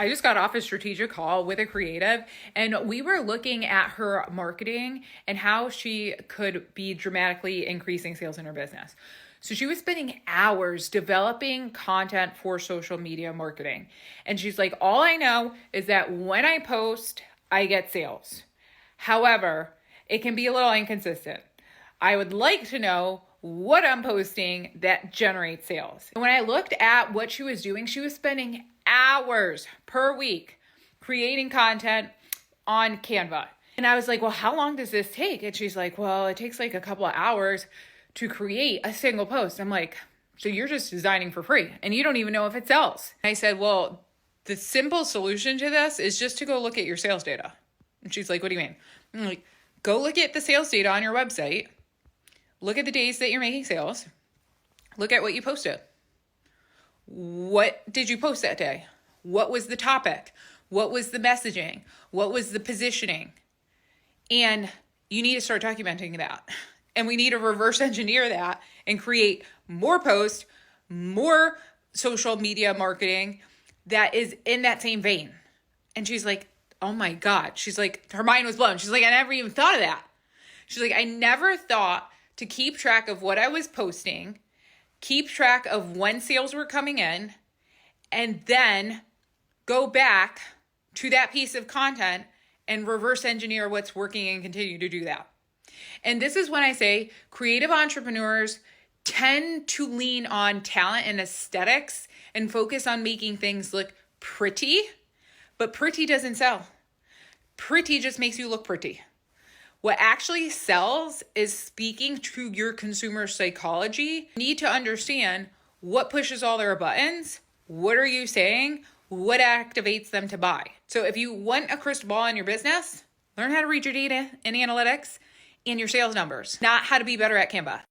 I just got off a strategic call with a creative, and we were looking at her marketing and how she could be dramatically increasing sales in her business. So she was spending hours developing content for social media marketing. And she's like, all I know is that when I post, I get sales. However, it can be a little inconsistent. I would like to know what I'm posting that generates sales. And when I looked at what she was doing, she was spending hours per week creating content on Canva. And I was like, well, how long does this take? And she's like, well, it takes like a couple of hours to create a single post. I'm like, so you're just designing for free and you don't even know if it sells. And I said, well, the simple solution to this is just to go look at your sales data. And she's like, what do you mean? I'm like, go look at the sales data on your website. Look at the days that you're making sales. Look at what you posted. What did you post that day? What was the topic? What was the messaging? What was the positioning? And you need to start documenting that. And we need to reverse engineer that and create more posts, more social media marketing that is in that same vein. And she's like, oh my God. She's like, her mind was blown. She's like, I never even thought of that. She's like, I never thought to keep track of what I was posting, keep track of when sales were coming in, and then go back to that piece of content and reverse engineer what's working and continue to do that. And this is when I say creative entrepreneurs tend to lean on talent and aesthetics and focus on making things look pretty, but pretty doesn't sell. Pretty just makes you look pretty. What actually sells is speaking to your consumer psychology. You need to understand what pushes all their buttons. What are you saying? What activates them to buy? So if you want a crystal ball in your business, learn how to read your data and analytics and your sales numbers, not how to be better at Canva.